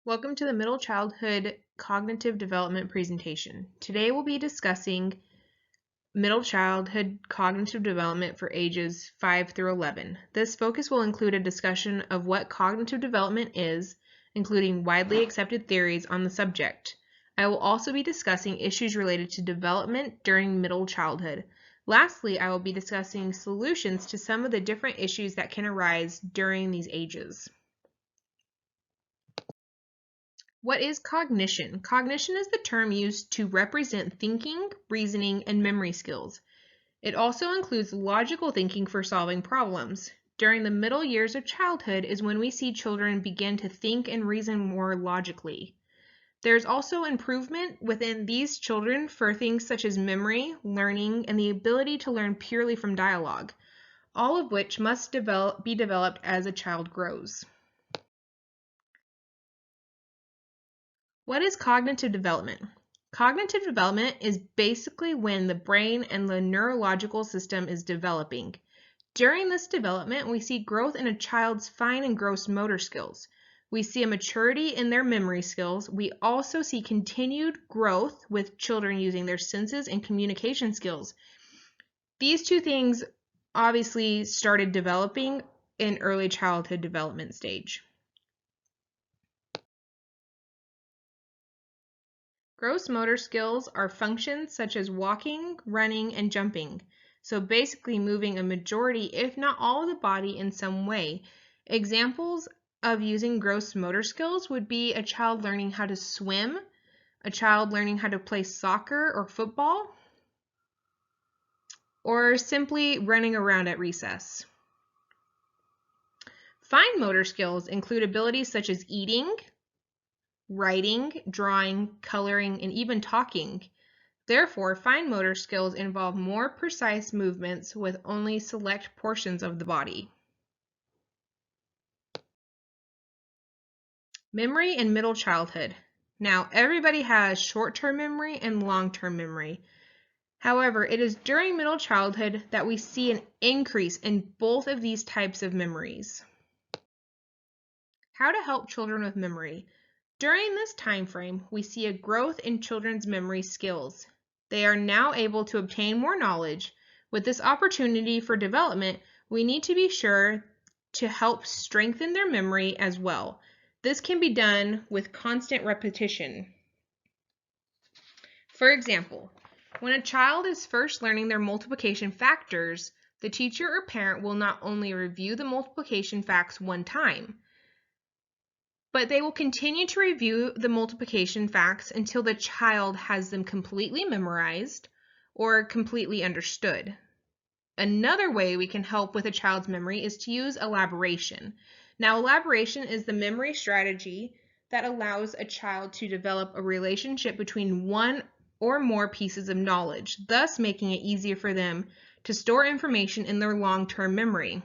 Welcome to the Middle Childhood Cognitive Development presentation. Today we'll be discussing middle childhood cognitive development for ages 5 through 11. This focus will include a discussion of what cognitive development is, including widely accepted theories on the subject. I will also be discussing issues related to development during middle childhood. Lastly, I will be discussing solutions to some of the different issues that can arise during these ages. What is cognition? Cognition is the term used to represent thinking, reasoning, and memory skills. It also includes logical thinking for solving problems. During the middle years of childhood is when we see children begin to think and reason more logically. There's also improvement within these children for things such as memory, learning, and the ability to learn purely from dialogue, all of which must be developed as a child grows. What is cognitive development? Cognitive development is basically when the brain and the neurological system is developing. During this development, we see growth in a child's fine and gross motor skills. We see a maturity in their memory skills. We also see continued growth with children using their senses and communication skills. These two things obviously started developing in early childhood development stage. Gross motor skills are functions such as walking, running, and jumping. So basically moving a majority, if not all of the body in some way. Examples of using gross motor skills would be a child learning how to swim, a child learning how to play soccer or football, or simply running around at recess. Fine motor skills include abilities such as eating, writing, drawing, coloring, and even talking. Therefore, fine motor skills involve more precise movements with only select portions of the body. Memory in middle childhood. Now, everybody has short-term memory and long-term memory. However, it is during middle childhood that we see an increase in both of these types of memories. How to help children with memory. During this time frame, we see a growth in children's memory skills. They are now able to obtain more knowledge. With this opportunity for development, we need to be sure to help strengthen their memory as well. This can be done with constant repetition. For example, when a child is first learning their multiplication factors, the teacher or parent will not only review the multiplication facts one time, but they will continue to review the multiplication facts until the child has them completely memorized or completely understood. Another way we can help with a child's memory is to use elaboration. Now, elaboration is the memory strategy that allows a child to develop a relationship between one or more pieces of knowledge, thus making it easier for them to store information in their long-term memory.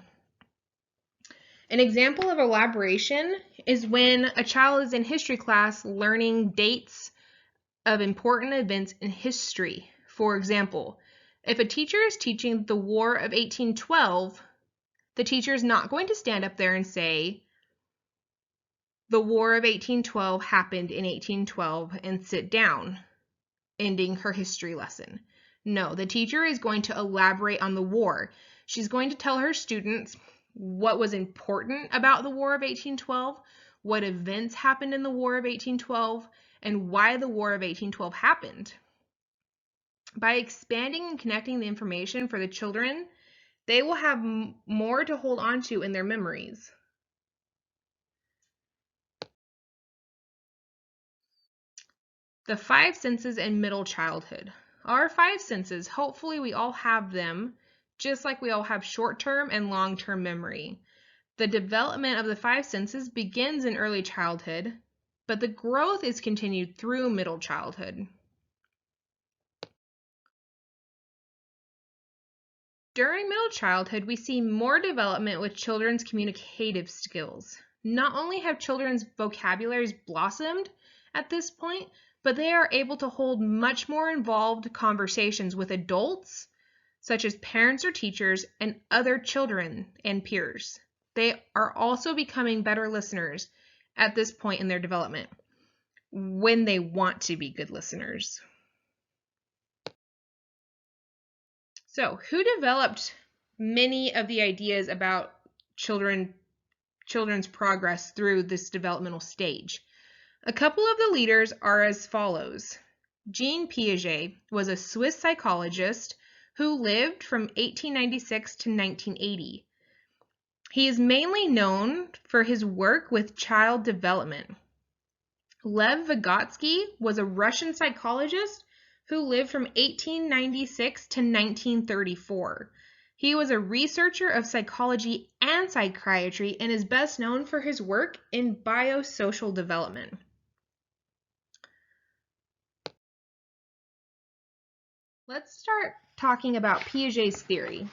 An example of elaboration is when a child is in history class learning dates of important events in history. For example, if a teacher is teaching the War of 1812, the teacher is not going to stand up there and say, the War of 1812 happened in 1812 and sit down, ending her history lesson. No, the teacher is going to elaborate on the war. She's going to tell her students what was important about the War of 1812, what events happened in the War of 1812, and why the War of 1812 happened. By expanding and connecting the information for the children, they will have more to hold on to in their memories. The five senses in middle childhood. Our five senses, hopefully we all have them, just like we all have short-term and long-term memory. The development of the five senses begins in early childhood, but the growth is continued through middle childhood. During middle childhood, we see more development with children's communicative skills. Not only have children's vocabularies blossomed at this point, but they are able to hold much more involved conversations with adults, such as parents or teachers, and other children and peers. They are also becoming better listeners at this point in their development when they want to be good listeners. So, who developed many of the ideas about children's progress through this developmental stage? A couple of the leaders are as follows. Jean Piaget was a Swiss psychologist who lived from 1896 to 1980. He is mainly known for his work with child development. Lev Vygotsky was a Russian psychologist who lived from 1896 to 1934. He was a researcher of psychology and psychiatry and is best known for his work in biosocial development. Let's start talking about Piaget's theory.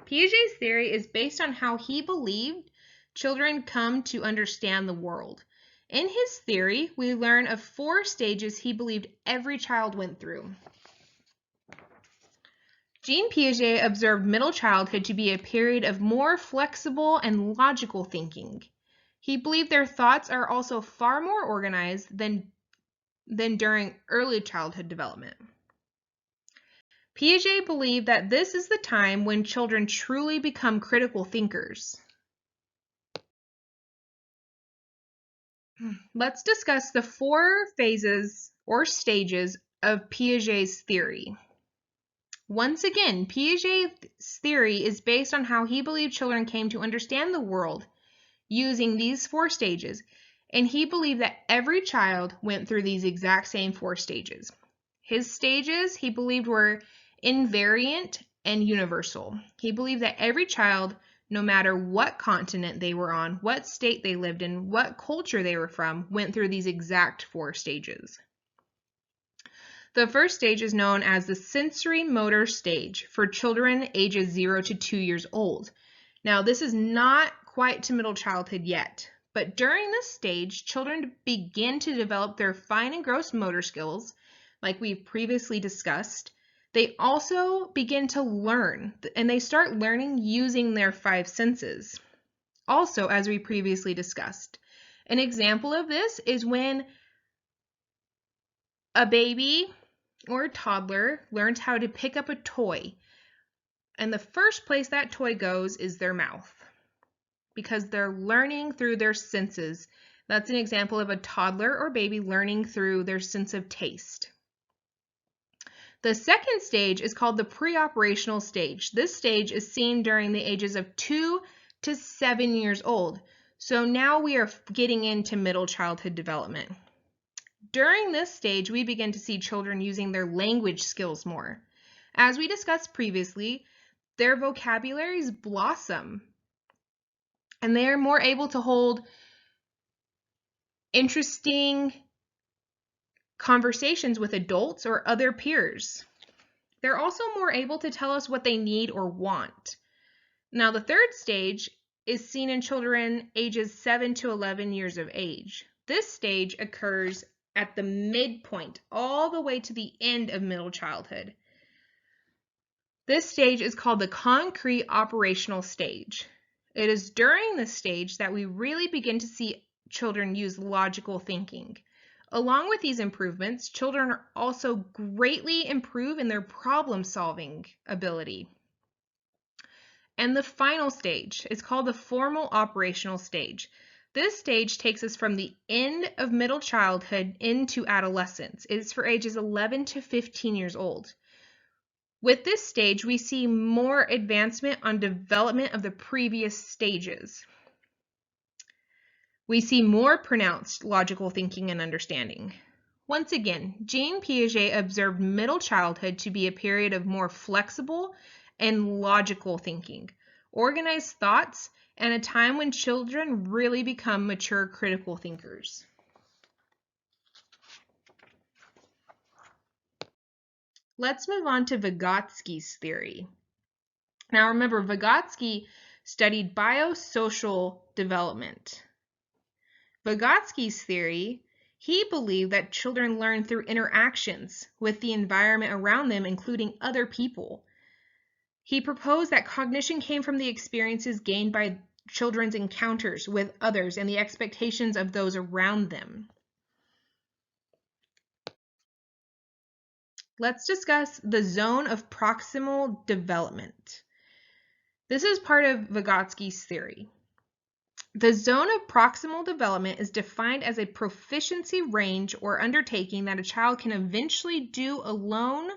Piaget's theory is based on how he believed children come to understand the world. In his theory, we learn of 4 stages he believed every child went through. Jean Piaget observed middle childhood to be a period of more flexible and logical thinking. He believed their thoughts are also far more organized than during early childhood development. Piaget believed that this is the time when children truly become critical thinkers. Let's discuss the 4 phases or stages of Piaget's theory. Once again, Piaget's theory is based on how he believed children came to understand the world using these 4 stages, and he believed that every child went through these exact same 4 stages. His stages, he believed, were invariant and universal. He believed that every child, no matter what continent they were on, what state they lived in, what culture they were from, went through these exact 4 stages. The first stage is known as the sensory motor stage for children ages 0 to 2 years old. Now, this is not quite to middle childhood yet, but during this stage, children begin to develop their fine and gross motor skills, like we've previously discussed. They also begin to learn, and they start learning using their 5 senses. Also, as we previously discussed, an example of this is when a baby or a toddler learns how to pick up a toy, and the first place that toy goes is their mouth, because they're learning through their senses. That's an example of a toddler or baby learning through their sense of taste. The second stage is called the pre-operational stage. This stage is seen during the ages of 2 to 7 years old. So now we are getting into middle childhood development. During this stage, we begin to see children using their language skills more. As we discussed previously, their vocabularies blossom, and they are more able to hold interesting conversations with adults or other peers. They're also more able to tell us what they need or want. Now, the third stage is seen in children ages 7 to 11 years of age. This stage occurs at the midpoint, all the way to the end of middle childhood. This stage is called the concrete operational stage. It is during this stage that we really begin to see children use logical thinking. Along with these improvements, children also greatly improve in their problem-solving ability. And the final stage is called the formal operational stage. This stage takes us from the end of middle childhood into adolescence. It is for ages 11 to 15 years old. With this stage, we see more advancement on development of the previous stages. We see more pronounced logical thinking and understanding. Once again, Jean Piaget observed middle childhood to be a period of more flexible and logical thinking, organized thoughts, and a time when children really become mature critical thinkers. Let's move on to Vygotsky's theory. Now remember, Vygotsky studied biosocial development. Vygotsky's theory, he believed that children learn through interactions with the environment around them, including other people. He proposed that cognition came from the experiences gained by children's encounters with others and the expectations of those around them. Let's discuss the zone of proximal development. This is part of Vygotsky's theory. The zone of proximal development is defined as a proficiency range or undertaking that a child can eventually do alone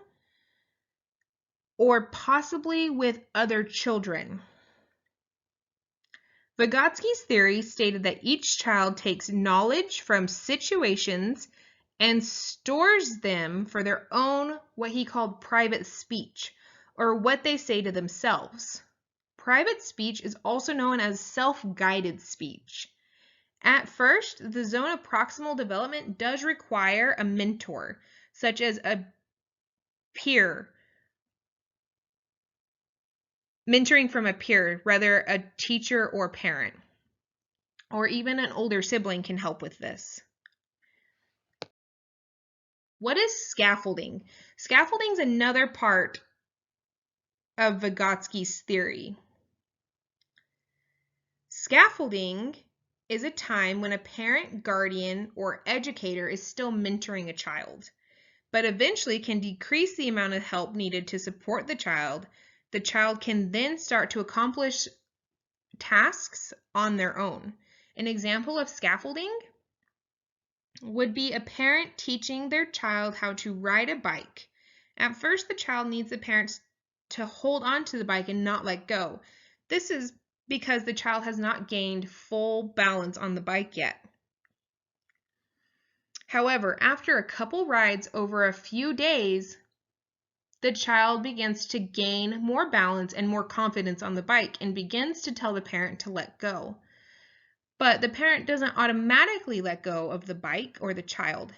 or possibly with other children. Vygotsky's theory stated that each child takes knowledge from situations and stores them for their own, what he called private speech, or what they say to themselves. Private speech is also known as self-guided speech. At first, the zone of proximal development does require a mentor, such as a peer, mentoring from a peer, whether a teacher or parent, or even an older sibling can help with this. What is scaffolding? Scaffolding is another part of Vygotsky's theory. Scaffolding is a time when a parent, guardian, or educator is still mentoring a child, but eventually can decrease the amount of help needed to support the child. The child can then start to accomplish tasks on their own. An example of scaffolding would be a parent teaching their child how to ride a bike. At first, the child needs the parents to hold on to the bike and not let go. This is because the child has not gained full balance on the bike yet. However, after a couple rides over a few days, the child begins to gain more balance and more confidence on the bike and begins to tell the parent to let go. But the parent doesn't automatically let go of the bike or the child.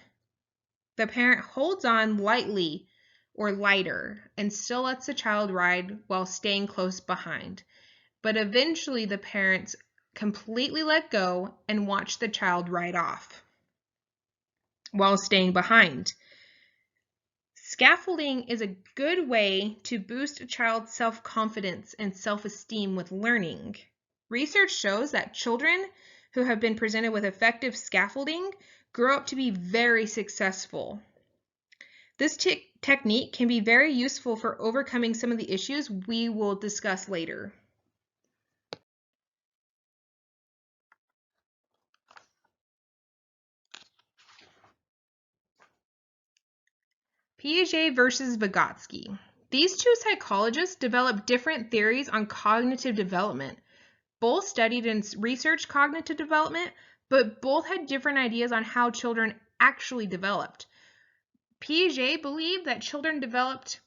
The parent holds on lightly or lighter and still lets the child ride while staying close behind. But eventually the parents completely let go and watch the child ride off while staying behind. Scaffolding is a good way to boost a child's self-confidence and self-esteem with learning. Research shows that children who have been presented with effective scaffolding grow up to be very successful. This technique can be very useful for overcoming some of the issues we will discuss later. Piaget versus Vygotsky. These two psychologists developed different theories on cognitive development. Both studied and researched cognitive development, but both had different ideas on how children actually developed. Piaget believed that children developed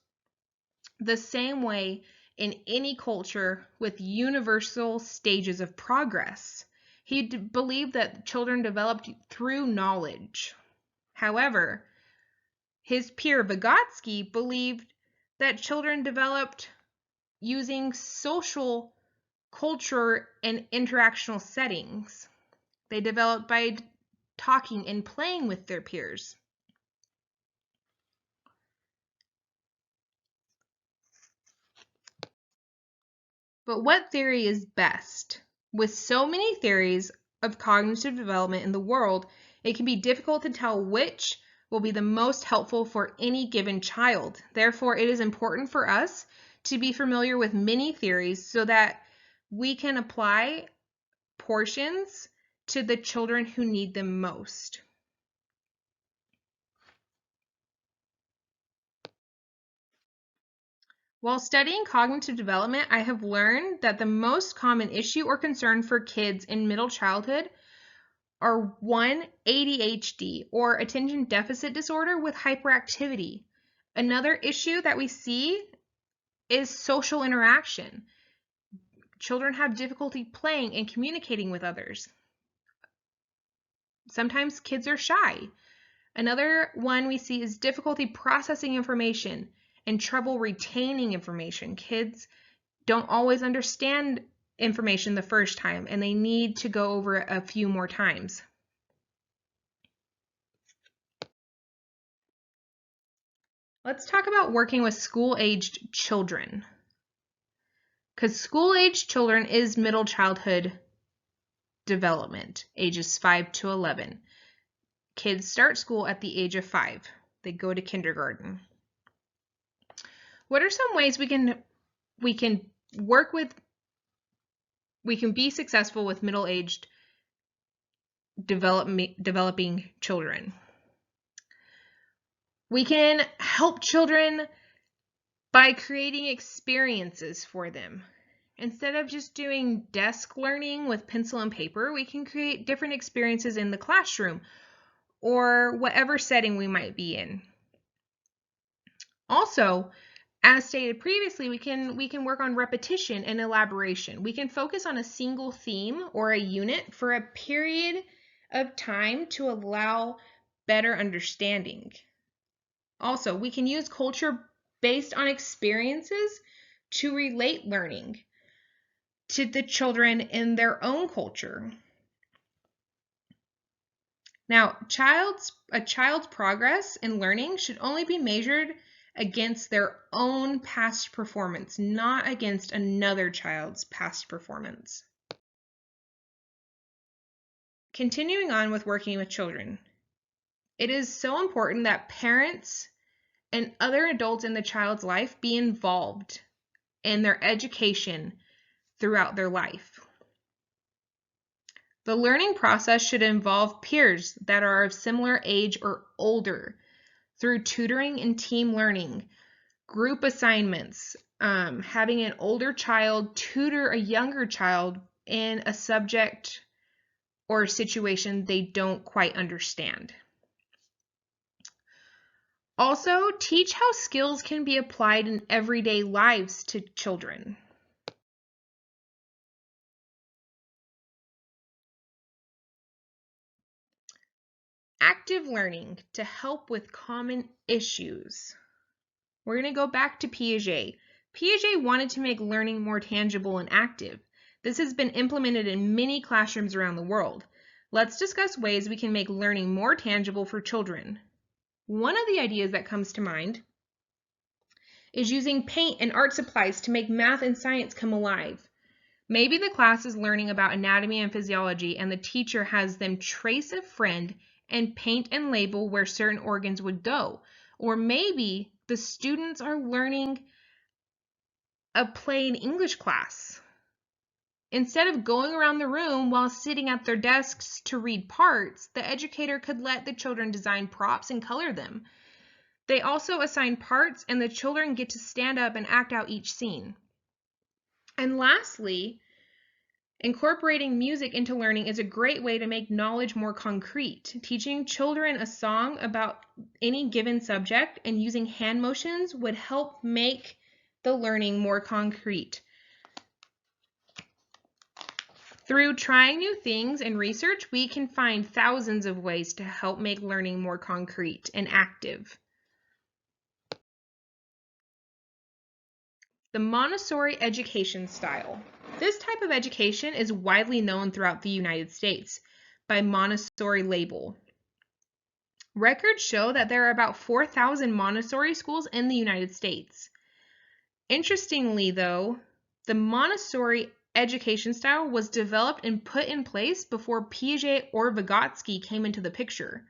the same way in any culture with universal stages of progress. He believed that children developed through knowledge. However, his peer Vygotsky believed that children developed using social, culture, and interactional settings. They developed by talking and playing with their peers. But what theory is best? With so many theories of cognitive development in the world, it can be difficult to tell which will be the most helpful for any given child. Therefore, it is important for us to be familiar with many theories so that we can apply portions to the children who need them most. While studying cognitive development, I have learned that the most common issue or concern for kids in middle childhood are 1, ADHD or attention deficit disorder with hyperactivity. Another issue that we see is social interaction. Children have difficulty playing and communicating with others. Sometimes kids are shy. Another one we see is difficulty processing information and trouble retaining information. Kids don't always understand information the first time, and they need to go over it a few more times. Let's talk about working with school-aged children. because school-age children is middle childhood development, ages 5 to 11. Kids start school at the age of 5. They go to kindergarten. What are some ways we can be successful with middle-aged developing children? We can help children by creating experiences for them. Instead of just doing desk learning with pencil and paper, we can create different experiences in the classroom or whatever setting we might be in. Also, as stated previously, we can work on repetition and elaboration. We can focus on a single theme or a unit for a period of time to allow better understanding. Also, we can use culture based on experiences to relate learning to the children in their own culture. Now, a child's progress in learning should only be measured against their own past performance, not against another child's past performance. Continuing on with working with children, it is so important that parents and other adults in the child's life be involved in their education throughout their life. The learning process should involve peers that are of similar age or older through tutoring and team learning, group assignments, having an older child tutor a younger child in a subject or situation they don't quite understand. Also, teach how skills can be applied in everyday lives to children. Active learning to help with common issues. We're going to go back to Piaget. Piaget wanted to make learning more tangible and active. This has been implemented in many classrooms around the world. Let's discuss ways we can make learning more tangible for children. One of the ideas that comes to mind is using paint and art supplies to make math and science come alive. Maybe the class is learning about anatomy and physiology, and the teacher has them trace a friend and paint and label where certain organs would go. Or maybe the students are learning a plain English class. Instead of going around the room while sitting at their desks to read parts, the educator could let the children design props and color them. They also assign parts, and the children get to stand up and act out each scene. And lastly, incorporating music into learning is a great way to make knowledge more concrete. Teaching children a song about any given subject and using hand motions would help make the learning more concrete. Through trying new things and research, we can find thousands of ways to help make learning more concrete and active. The Montessori education style. This type of education is widely known throughout the United States by Montessori label. Records show that there are about 4,000 Montessori schools in the United States. Interestingly, though, the Montessori education style was developed and put in place before Piaget or Vygotsky came into the picture.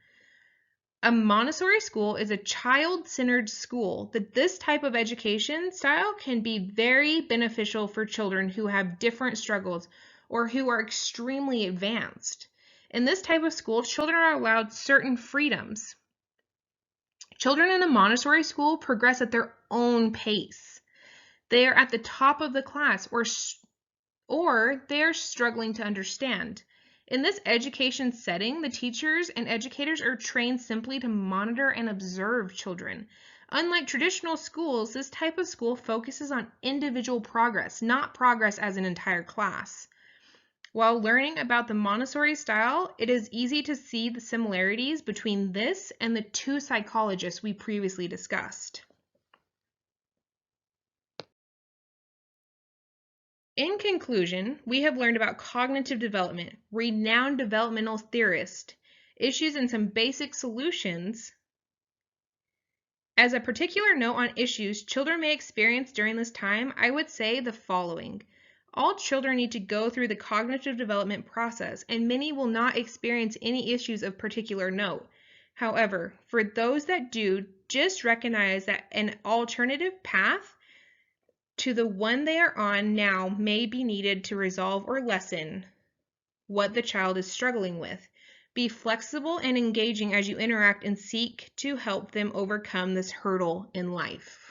A Montessori school is a child-centered school. This type of education style can be very beneficial for children who have different struggles or who are extremely advanced. In this type of school, children are allowed certain freedoms. Children in a Montessori school progress at their own pace. They are at the top of the class or they are struggling to understand. In this education setting, the teachers and educators are trained simply to monitor and observe children. Unlike traditional schools, this type of school focuses on individual progress, not progress as an entire class. While learning about the Montessori style, it is easy to see the similarities between this and the two psychologists we previously discussed. In conclusion, we have learned about cognitive development, renowned developmental theorists, issues and some basic solutions, As a particular note on issues children may experience during this time, I would say the following. All children need to go through the cognitive development process, and many will not experience any issues of particular note. However, for those that do, just recognize that an alternative path to the one they are on now may be needed to resolve or lessen what the child is struggling with. Be flexible and engaging as you interact and seek to help them overcome this hurdle in life.